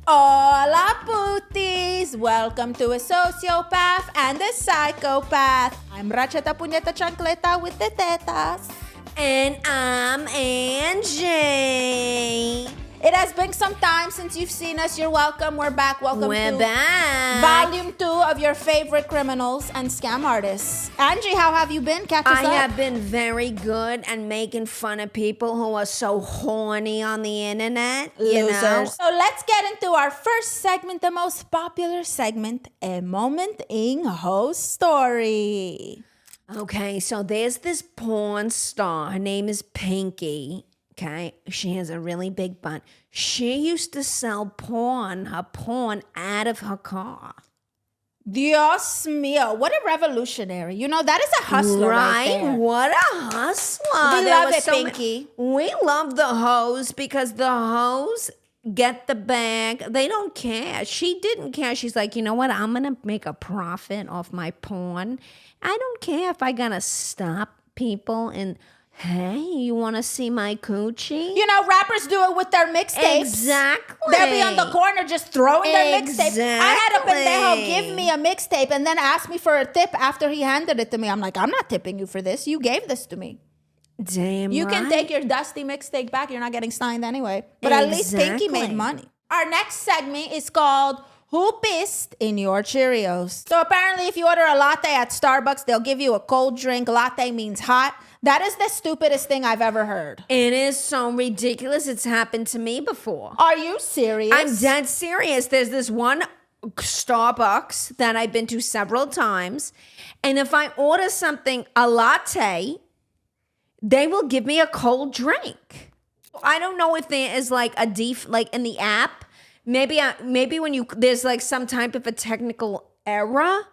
Hola, putis! Welcome to a Sociopath and a Psychopath. I'm Ratchetta Chancleta with the tetas. And I'm Angie. It has been some time since you've seen us. You're welcome. We're back. Welcome We're to back. Volume 2 of your favorite criminals and scam artists. Angie, how have you been? Catch us up. I have been very good and making fun of people who are so horny on the internet. Losers. You know? So let's get into our first segment, the most popular segment, A Moment in Ho's Story. Okay, so there's this porn star. Her name is Pinky. Okay, she has a really big butt. She used to sell her porn out of her car. Dios mío, what a revolutionary. You know, that is a hustler right there. What a hustler. We love it, Pinky. We love the hoes because the hoes get the bag. They don't care. She didn't care. She's like, you know what? I'm going to make a profit off my porn. I don't care if I got to stop people and... Hey, you want to see my coochie? You know, rappers do it with their mixtapes. Exactly. They'll be on the corner just throwing their mixtape. Exactly. I had a pendejo give me a mixtape and then ask me for a tip after he handed it to me. I'm like, I'm not tipping you for this. You gave this to me. Damn You right. can take your dusty mixtape back. You're not getting signed anyway. But at least Pinky made money. Our next segment is called Who Pissed in Your Cheerios? So apparently if you order a latte at Starbucks, they'll give you a cold drink. Latte means hot. That is the stupidest thing I've ever heard. It is so ridiculous. It's happened to me before. Are you serious? I'm dead serious. There's this one Starbucks that I've been to several times. And if I order something, a latte, they will give me a cold drink. I don't know if there is like like in the app, maybe when there's like some type of a technical error.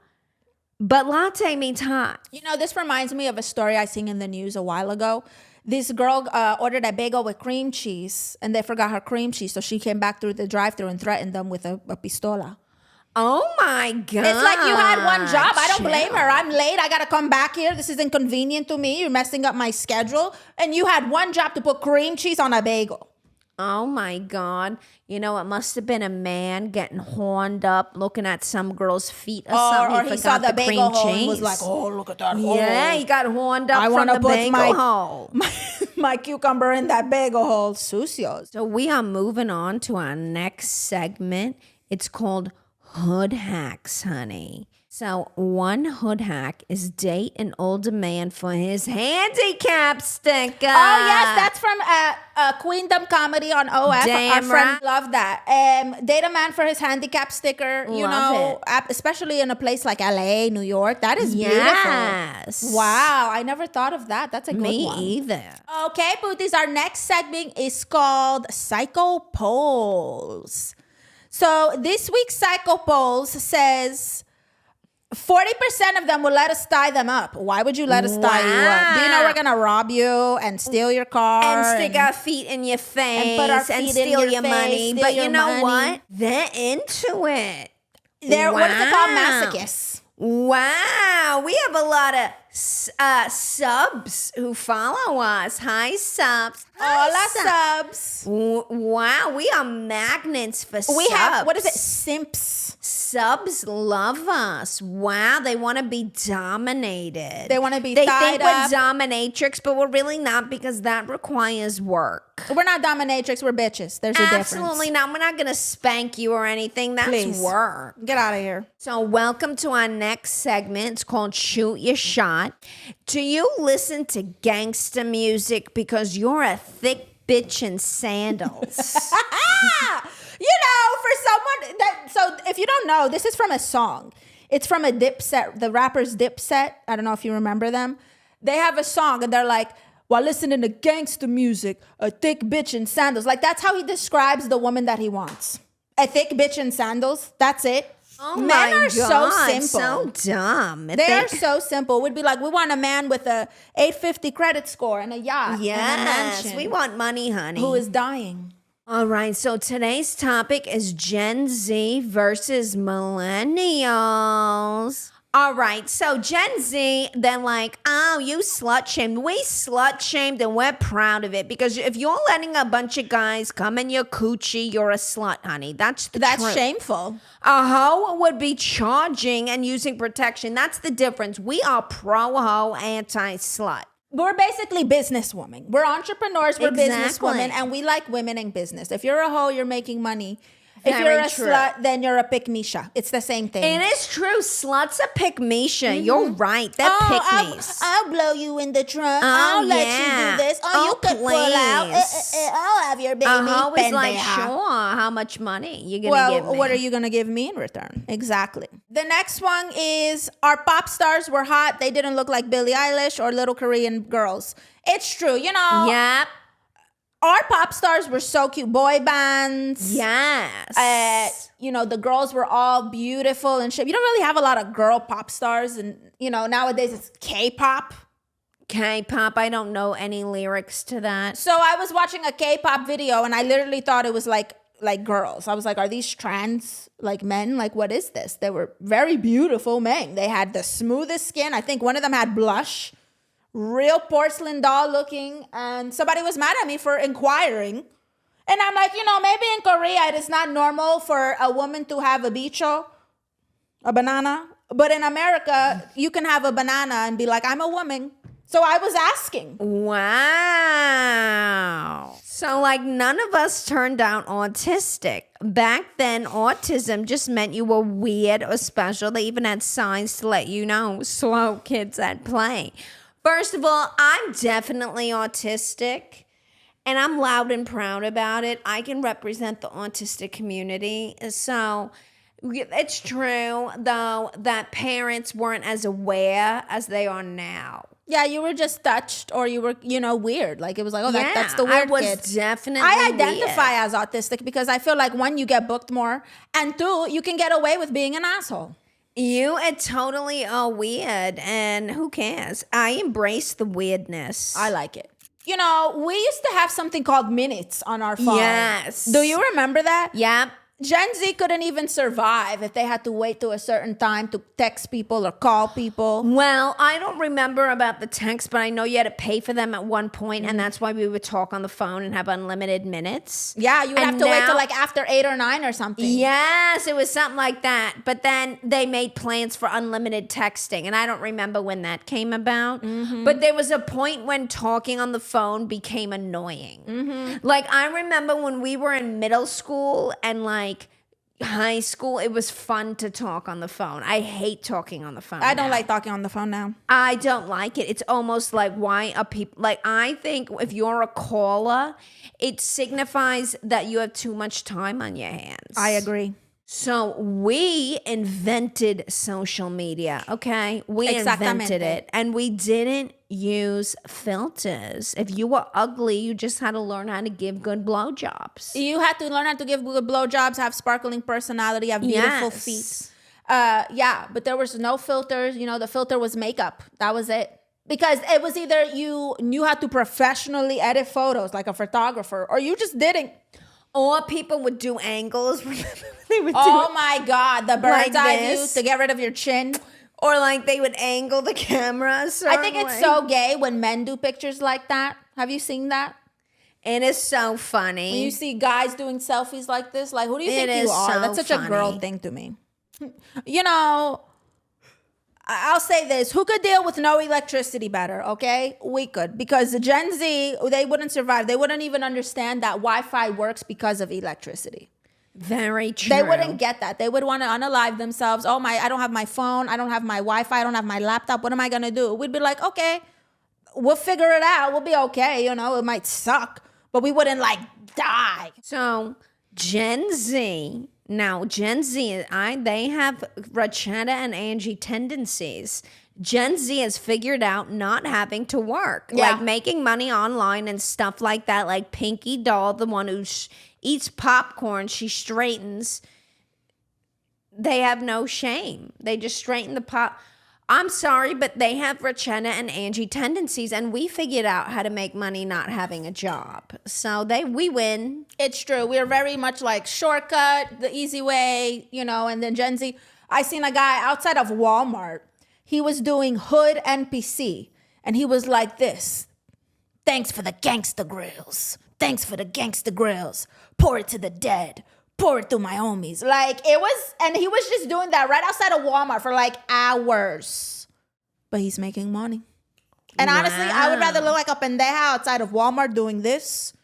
But latte means hot. You know, this reminds me of a story I seen in the news a while ago. This girl ordered a bagel with cream cheese, and they forgot her cream cheese, so she came back through the drive-thru and threatened them with a pistola. Oh, my God. It's like you had one job. I don't blame her. I'm late. I got to come back here. This is inconvenient to me. You're messing up my schedule. And you had one job to put cream cheese on a bagel. Oh, my God. You know, it must have been a man getting horned up looking at some girl's feet or something. Or he saw the bagel hole and was like, oh, look at that hole. Yeah, he got horned up from the bagel hole. My cucumber in that bagel hole. Sucios. So we are moving on to our next segment. It's called Hood Hacks, honey. So one hood hack is date an older man for his handicap sticker. Oh, yes, that's from Queendom Comedy on OF. Our friends love that. Date a man for his handicap sticker. You know, especially in a place like LA, New York. that is beautiful. Yes. Wow, I never thought of that. That's a good one. Me either. Okay, booties, our next segment is called Psycho Polls. So this week's Psycho Polls says 40% of them will let us tie them up. Why would you let us tie you up? Do you know we're going to rob you and steal your car? And stick our feet in your face. And put our feet steal in your money. face, But you know money. what? They're into it. They're, what is it called? Masochists. Wow. We have a lot of subs who follow us. Hi, subs. Hola, subs. Wow. We are magnets for subs. We have, what is it? Simps. Subs love us. Wow, they want to be dominated. They want to be tied up. They think we're dominatrix, but we're really not because that requires work. We're not dominatrix, we're bitches. There's a difference. Absolutely not. We're not going to spank you or anything. That's work. Get out of here. So welcome to our next segment. It's called Shoot Your Shot. Do you listen to gangster music because you're a thick bitch in sandals? You know, for someone that, so if you don't know, this is from a song. It's from a Dipset, the rappers Dipset. I don't know if you remember them. They have a song and they're like, while listening to gangster music, a thick bitch in sandals. Like that's how he describes the woman that he wants. A thick bitch in sandals. That's it. Oh Men my are God, so simple. so dumb. They are so simple. We'd be like, we want a man with a 850 credit score and a yacht. Yes, and a mansion we want money, honey. who is dying. All right, so today's topic is Gen Z versus Millennials. All right, so Gen Z, they're like, oh, you slut shamed. We slut shamed and we're proud of it because if you're letting a bunch of guys come in your coochie, you're a slut, honey. That's the That's truth. shameful. A hoe would be charging and using protection. That's the difference. We are pro-hoe, anti-slut. We're basically businesswomen. We're entrepreneurs, we're Exactly. businesswomen, and we like women in business. If you're a hoe, you're making money. If Very you're a true. slut, then you're a pick-me-sha. It's the same thing. It is true. Sluts are pick-me-sha. You're right. They're pick-me's. I'll blow you in the trunk. Oh, I'll let yeah. you do this. Oh, You could pull out. please. I'll have your baby. Always like, pendeja. sure, how much money you gonna give me? Well, what are you going to give me in return? Exactly. The next one is our pop stars were hot. They didn't look like Billie Eilish or little Korean girls. It's true. You know, Yep. our pop stars were so cute. Boy bands. Yes. You know, the girls were all beautiful and shit. You don't really have a lot of girl pop stars. And, you know, nowadays it's K-pop. K-pop, I don't know any lyrics to that. So I was watching a K-pop video and I literally thought it was like girls. I was like, are these trans like men? Like, what is this? They were very beautiful men. They had the smoothest skin. I think one of them had blush, real porcelain doll looking. And somebody was mad at me for inquiring. And I'm like, you know, maybe in Korea it is not normal for a woman to have a bicho, a banana. But in America, you can have a banana and be like, I'm a woman. So I was asking. Wow. So, like, none of us turned out autistic. Back then, autism just meant you were weird or special. They even had signs to let you know, slow kids at play. First of all, I'm definitely autistic, and I'm loud and proud about it. I can represent the autistic community. So, it's true, though, that parents weren't as aware as they are now. Yeah, you were just touched or you were, you know, weird. Like it was like, oh, that's the weird I was kid. definitely I identify weird. as autistic because I feel like one, you get booked more, and two, you can get away with being an asshole. You are totally weird, and who cares? I embrace the weirdness. I like it. You know, we used to have something called minutes on our phone. Yes. Do you remember that? Yep. Gen Z couldn't even survive if they had to wait to a certain time to text people or call people. Well, I don't remember about the text, but I know you had to pay for them at one point, and that's why we would talk on the phone and have unlimited minutes. Yeah, you would have to wait till now- like after 8 or 9 or something. Yes, it was something like that. But then they made plans for unlimited texting, and I don't remember when that came about. But there was a point when talking on the phone became annoying. Like, I remember when we were in middle school and like high school, it was fun to talk on the phone. I hate talking on the phone. I don't now. like talking on the phone now. I don't like it. It's almost like, why are people like, I think if you're a caller, it signifies that you have too much time on your hands. I agree. So we invented social media, okay? We invented it, and we didn't use filters. If you were ugly, you just had to learn how to give good blowjobs. You had to learn how to give good blowjobs, have sparkling personality, have beautiful feet. Yeah, but there was no filters. You know, the filter was makeup. That was it. Because it was either you knew how to professionally edit photos like a photographer, or you just didn't. Or people would do angles. They would Oh my God, the bird's like eye this. view to get rid of your chin. or like they would angle the camera. I think it's so gay when men do pictures like that. Have you seen that? It is so funny. When you see guys doing selfies like this, like, who do you think It you is are? so That's such a girl funny. thing to me. You know, I'll say this. Who could deal with no electricity better, okay? We could. Because the Gen Z, they wouldn't survive. They wouldn't even understand that Wi-Fi works because of electricity. Very true. They wouldn't get that. They would want to unalive themselves. Oh, I don't have my phone. I don't have my Wi-Fi. I don't have my laptop. What am I going to do? We'd be like, okay, we'll figure it out. We'll be okay. You know, it might suck, but we wouldn't like die. So Gen Z, now Gen Z, they have Ratchetta and Angie tendencies. Gen Z has figured out not having to work, Yeah. like making money online and stuff like that. Like Pinky Doll, the one who eats popcorn, she straightens. They have no shame. They just straighten the pop. I'm sorry, but they have Ratchetta and Angie tendencies, and we figured out how to make money not having a job. So we win. It's true. We're very much like shortcut, the easy way, you know, and then Gen Z. I seen a guy outside of Walmart. He was doing hood NPC. And he was like this. Thanks for the gangsta grills. Thanks for the gangsta grills. Pour it to the dead. Pour it through my homies. Like, it was, and he was just doing that right outside of Walmart for like hours. But he's making money. And honestly, I would rather look like a pendeja outside of Walmart doing this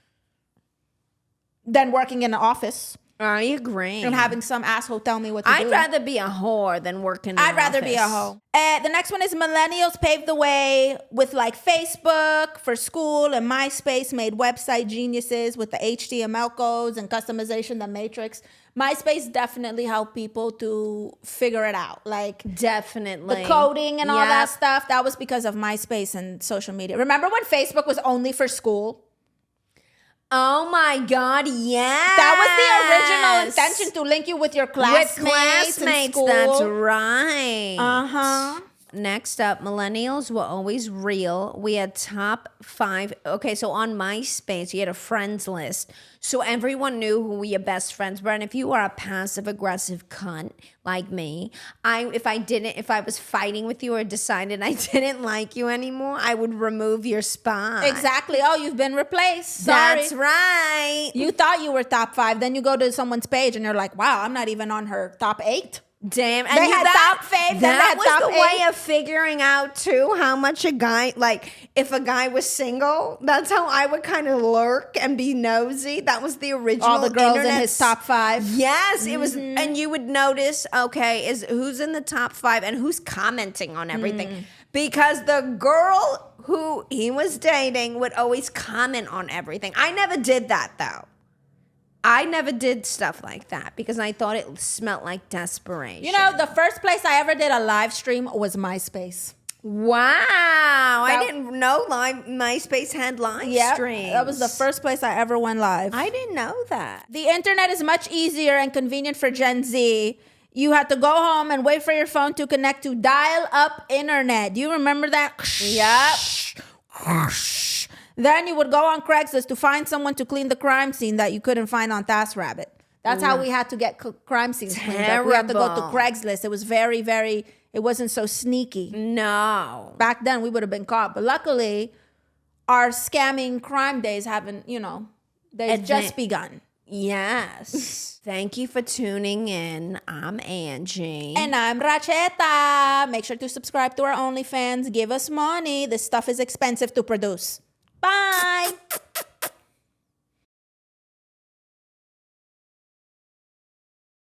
than working in an office. I agree. And having some asshole tell me what to do. I'd rather be a whore than work in an I'd rather office. be a hoe. The next one is millennials paved the way with like Facebook for school, and MySpace made website geniuses with the HTML codes and customization, the matrix. MySpace definitely helped people to figure it out. Like Definitely. the coding and all that stuff. That was because of MySpace and social media. Remember when Facebook was only for school? Oh my God, yes. That was the original intention, to link you with your classmates. With classmates, in school. that's right. Uh-huh. Next up, millennials were always real. We had top 5. Okay, so on MySpace, you had a friends list. So everyone knew who your best friends were. And if you were a passive aggressive cunt like me, if I was fighting with you or decided I didn't like you anymore, I would remove your spot. Exactly. Oh, you've been replaced. Sorry. That's right. You thought you were top 5. Then you go to someone's page and you're like, wow, I'm not even on her top 8. Damn, and They had top fave, then they that had was top the way 8. of figuring out too how much a guy, like if a guy was single, that's how I would kind of lurk and be nosy. That was the original. All the girls in internet his top 5. Yes, it was, and you would notice, okay, is who's in the top 5 and who's commenting on everything, because the girl who he was dating would always comment on everything. I never did that though. I never did stuff like that because I thought it smelled like desperation. You know, the first place I ever did a live stream was MySpace. Wow. I didn't know MySpace had live streams. That was the first place I ever went live. I didn't know that. The internet is much easier and convenient for Gen Z. You had to go home and wait for your phone to connect to dial-up internet. Do you remember that? Yep. Then you would go on Craigslist to find someone to clean the crime scene that you couldn't find on TaskRabbit. That's how we had to get crime scenes cleaned up. We had to go to Terrible. Craigslist. It was very, very, it wasn't so sneaky. No. Back then, we would have been caught. But luckily, our scamming crime days haven't, they've just begun. Yes. Thank you for tuning in. I'm Angie. And I'm Ratchetta. Make sure to subscribe to our OnlyFans. Give us money. This stuff is expensive to produce. Bye.